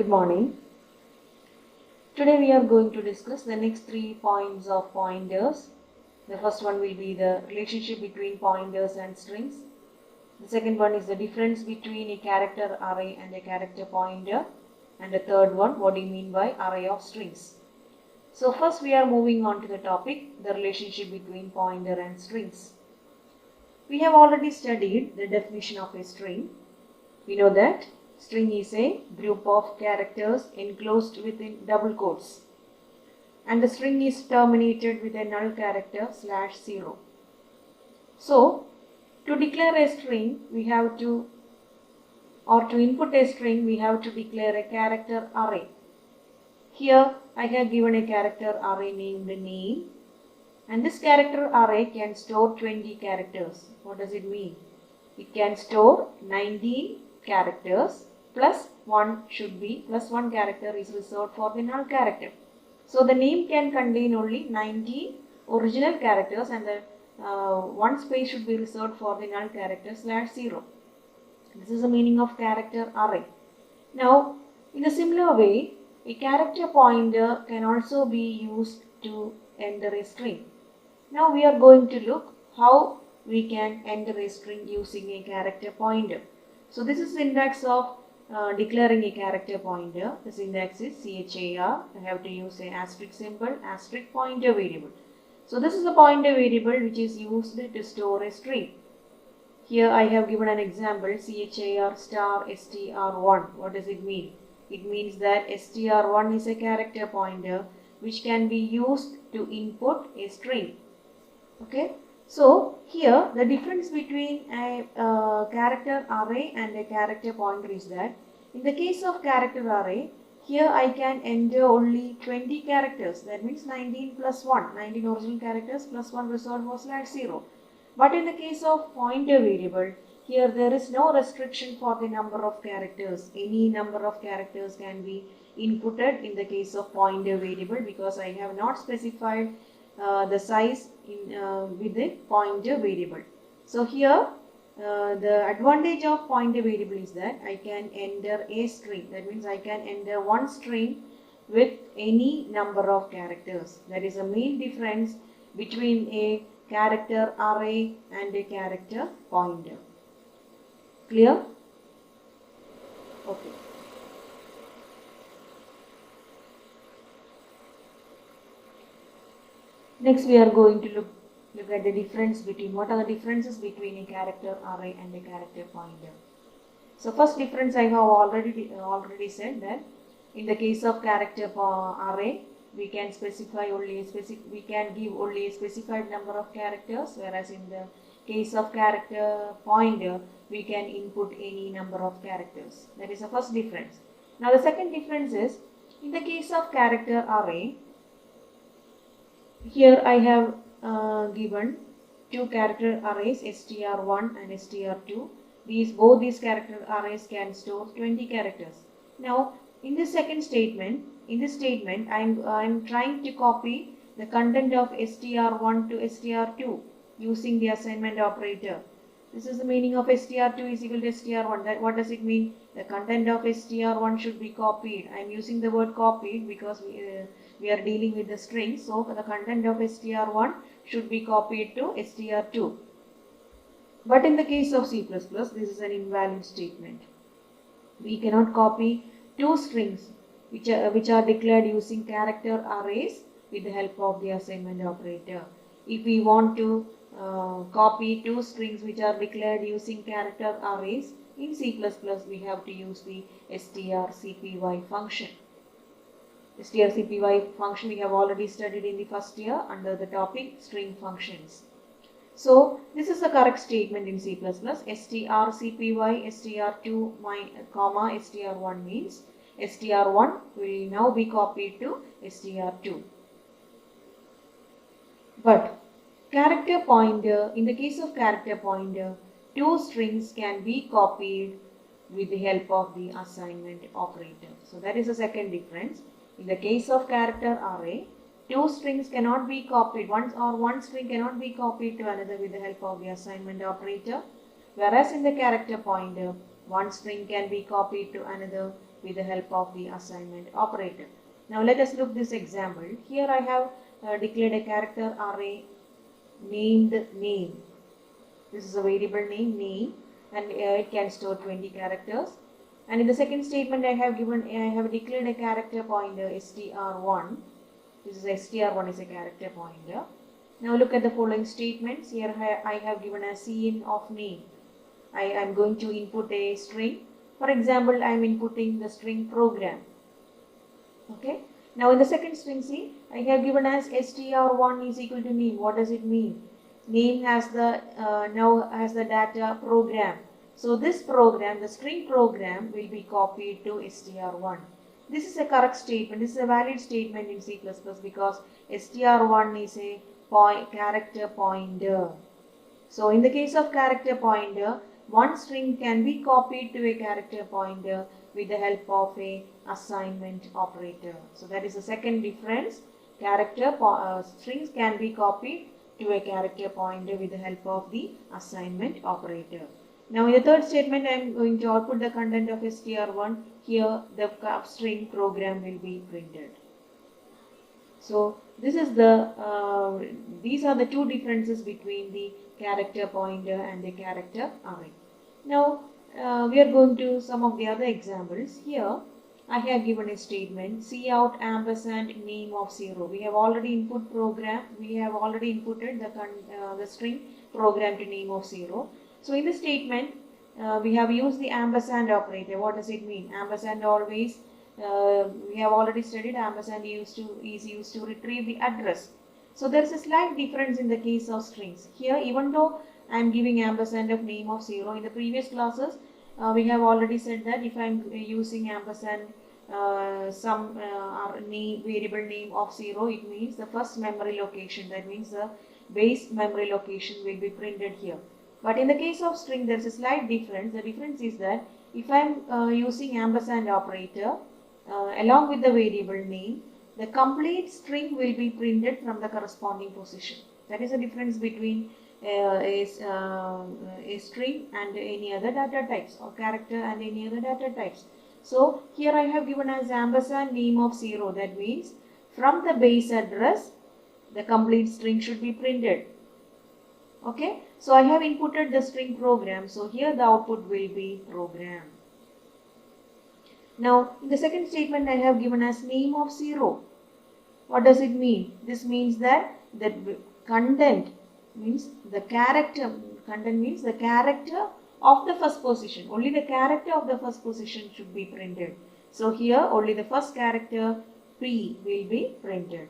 morning. Today we are going to discuss the next 3 points of pointers. The first one will be the relationship between pointers and strings. The second one is the difference between a character array and a character pointer. And the third one, what do you mean by array of strings? So first we are moving on to the topic, the relationship between pointer and strings. We have already studied the definition of a string. We know that string is a group of characters enclosed within double quotes, and the string is terminated with a null character /0. So, to declare a string, to input a string, we have to declare a character array. Here, I have given a character array named name, and this character array can store 20 characters. What does it mean? It can store 19 characters plus one character is reserved for the null character. So the name can contain only 19 original characters, and the one space should be reserved for the null character /0. This is the meaning of character array. Now, in a similar way, a character pointer can also be used to enter a string. Now we are going to look how we can enter a string using a character pointer. So this is syntax of declaring a character pointer. The syntax is char. I have to use a asterisk symbol, asterisk pointer variable. So this is a pointer variable which is used to store a string. Here I have given an example, char star str1. What does it mean? It means that str1 is a character pointer which can be used to input a string. Okay. So here the difference between a character array and a character pointer is that in the case of character array, here I can enter only 20 characters. That means 19 plus 1, 19 original characters plus 1 reserved for /0. But in the case of pointer variable, here there is no restriction for the number of characters. Any number of characters can be inputted in the case of pointer variable because I have not specified the size with the pointer variable. So here the advantage of pointer variable is that I can enter a string. That means I can enter one string with any number of characters. That is a main difference between a character array and a character pointer. Clear? Okay. Next we are going to look at the difference between, what are the differences between a character array and a character pointer. So first difference I have already said that in the case of character array, we can specify only we can give only a specified number of characters, whereas in the case of character pointer, we can input any number of characters. That is the first difference. Now the second difference is, in the case of character array, here I have given two character arrays, str1 and str2. Both these character arrays can store 20 characters. Now, in this second statement, I am trying to copy the content of str1 to str2 using the assignment operator. This is the meaning of str2 is equal to str1. What does it mean? The content of str1 should be copied. I am using the word copied because we are dealing with the string. So the content of str1 should be copied to str2. But in the case of C++, this is an invalid statement. We cannot copy two strings which are declared using character arrays with the help of the assignment operator. If we want to copy two strings which are declared using character arrays in C++, we have to use the strcpy function. strcpy function we have already studied in the first year under the topic string functions. So this is the correct statement in C++. strcpy str2 str1 means str1 will now be copied to str2. But character pointer, in the case of character pointer, two strings can be copied with the help of the assignment operator. So that is the second difference. In the case of character array, two strings cannot be copied. One string cannot be copied to another with the help of the assignment operator. Whereas in the character pointer, one string can be copied to another with the help of the assignment operator. Now let us look this example. Here I have declared a character array named name. This is a variable name, and it can store 20 characters. And in the second statement I have declared a character pointer str1. This is str1 is a character pointer. Now look at the following statements. Here I have given a cin of name. I am going to input a string. For example, I am inputting the string program. Okay. Now in the second string, see, I have given as str1 is equal to name. What does it mean? Name has the now has the data program. So this program, the string program, will be copied to str1. This is a correct statement. This is a valid statement in C++ because str1 is a character pointer. So in the case of character pointer, one string can be copied to a character pointer with the help of a assignment operator. So that is the second difference. Strings can be copied to a character pointer with the help of the assignment operator. Now in the third statement, I am going to output the content of str1. Here the string program will be printed. So this is these are the two differences between the character pointer and the character array. Now we are going to some of the other examples. Here I have given a statement cout ampersand name of 0. We have already inputted the string program to name of 0. So in the statement we have used the ampersand operator. What does it mean? Ampersand always we have already studied ampersand is used to retrieve the address. So there is a slight difference in the case of strings. Here, even though I am giving ampersand of name of 0, in the previous classes we have already said that if I am using ampersand variable name of 0, it means the first memory location, that means the base memory location will be printed here. But in the case of string, there is a slight difference. The difference is that if I am using ampersand operator along with the variable name, the complete string will be printed from the corresponding position. That is the difference between a string and any other data types, or character and any other data types. So here I have given as ampersand name of 0. That means from the base address, the complete string should be printed. Okay. So I have inputted the string program. So here the output will be program. Now in the second statement I have given as name of 0. What does it mean? This means that the content means the character. Content means the character of the first position. Only the character of the first position should be printed. So here only the first character P will be printed.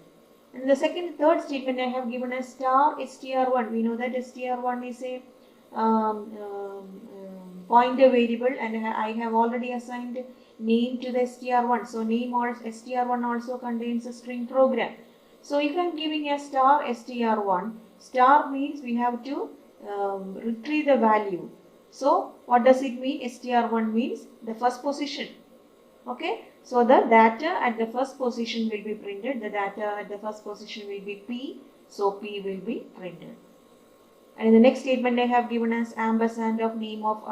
And the third statement I have given as star str1. We know that str1 is a pointer variable, and I have already assigned name to the str1. So name or str1 also contains a string program. So if I am giving a star str1, star means we have to retrieve the value. So what does it mean? str1 means the first position. Okay. So the data at the first position will be printed. The data at the first position will be P. So P will be printed. And in the next statement I have given as ampersand of name of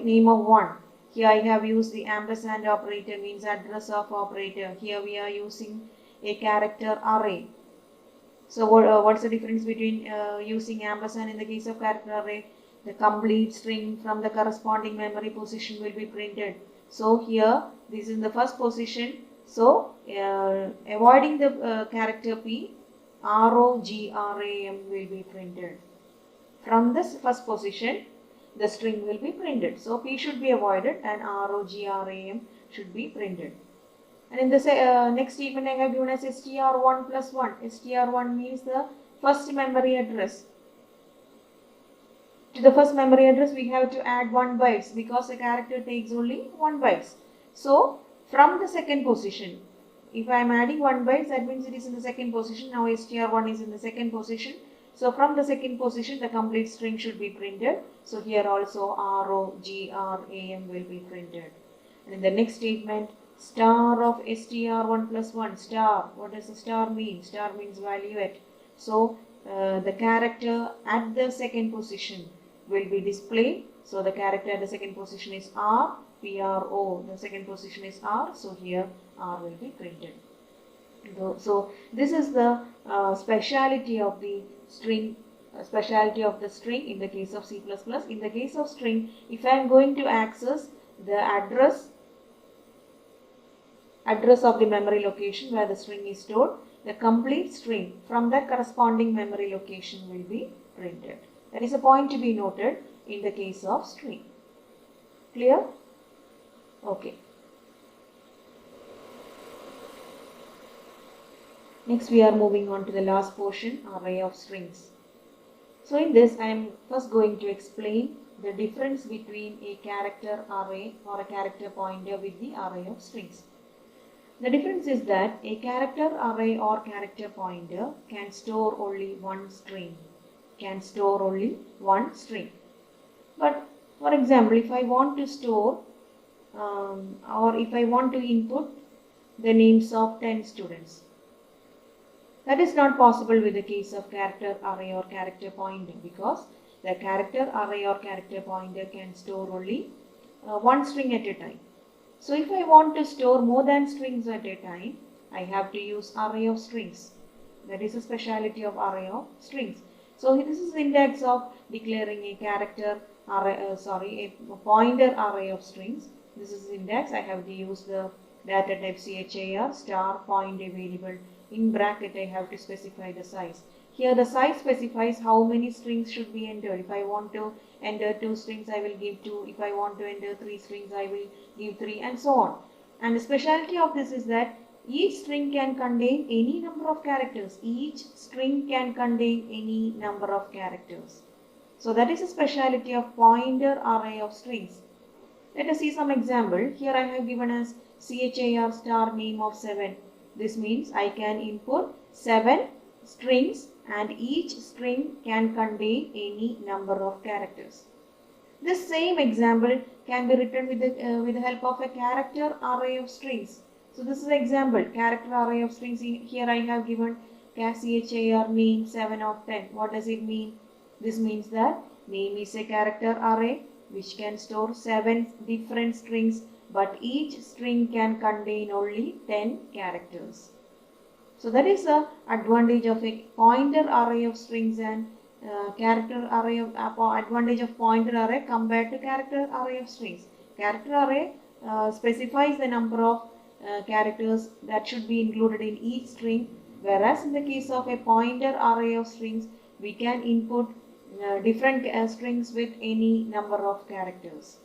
name of 1. Here I have used the ampersand operator, means address of operator. Here we are using a character array. So what's the difference between using ampersand in the case of character array? The complete string from the corresponding memory position will be printed. So here this is the first position. So avoiding the character P, ROGRAM will be printed. From this first position, the string will be printed. So P should be avoided and ROGRAM should be printed. And in the next statement I have given as str1 plus 1. str1 means the first memory address. To the first memory address we have to add 1 bytes because the character takes only 1 bytes. So from the second position, if I am adding 1 bytes, that means it is in the second position. Now str1 is in the second position. So from the second position the complete string should be printed. So here also ROGRAM will be printed. And in the next statement, star of str1 plus 1. Star, what does the star mean? Star means value at. So the character at the second position will be displayed. So the character at the second position is R. PRO, the second position is R, so here R will be printed. So this is the speciality of the string, in the case of C++. In the case of string, if I am going to access the address of the memory location where the string is stored, the complete string from that corresponding memory location will be printed. That is a point to be noted in the case of string. Clear? Okay. Next we are moving on to the last portion, array of strings. So in this I am first going to explain the difference between a character array or a character pointer with the array of strings. The difference is that a character array or character pointer can store only one string. But for example, if I want to store or if I want to input the names of 10 students, that is not possible with the case of character array or character pointer, because the character array or character pointer can store only one string at a time. So if I want to store more than strings at a time, I have to use array of strings. That is a speciality of array of strings. So this is the syntax of declaring a character array, a pointer array of strings. This is the syntax. I have to use the data type char star point a variable. In bracket I have to specify the size. Here the size specifies how many strings should be entered. If I want to enter 2 strings, I will give 2. If I want to enter 3 strings, I will give 3, and so on. And the specialty of this is that each string can contain any number of characters. So that is a specialty of pointer array of strings. Let us see some example. Here I have given as char star name of 7. This means I can input 7 strings and each string can contain any number of characters. This same example can be written with the help of a character array of strings. So this is an example, character array of strings. Here I have given char name 7 of 10. What does it mean? This means that name is a character array which can store 7 different strings, but each string can contain only 10 characters. So that is the advantage of a pointer array of strings and advantage of pointer array compared to character array of strings. Character array specifies the number of characters that should be included in each string, whereas in the case of a pointer array of strings, we can input different strings with any number of characters.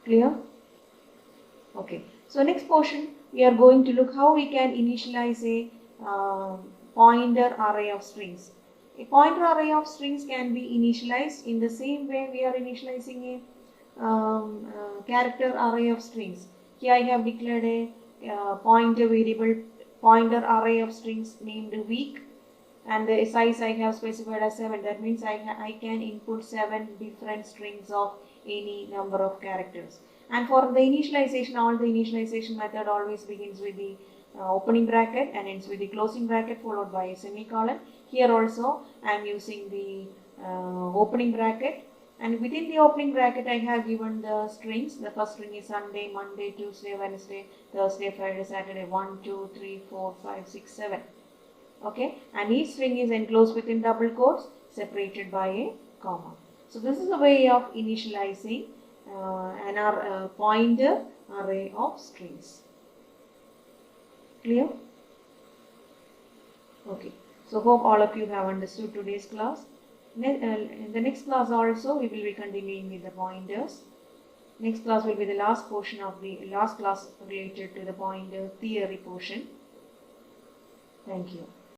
Clear? Okay. So next portion, we are going to look how we can initialize a pointer array of strings. A pointer array of strings can be initialized in the same way we are initializing a character array of strings. Here I have declared a pointer array of strings named week, and the size I have specified as 7. That means I can input 7 different strings of any number of characters. And for the initialization, all the initialization method always begins with the opening bracket and ends with the closing bracket followed by a semicolon. Here also I am using the opening bracket, and within the opening bracket I have given the strings. The first string is Sunday, Monday, Tuesday, Wednesday, Thursday, Friday, Saturday, 1, 2, 3, 4, 5, 6, 7. Okay, and each string is enclosed within double quotes separated by a comma. So this is a way of initializing an pointer array of strings. Clear? Okay. So hope all of you have understood today's class. In the next class also we will be continuing with the pointers. Next class will be the last portion of the last class related to the pointer theory portion. Thank you.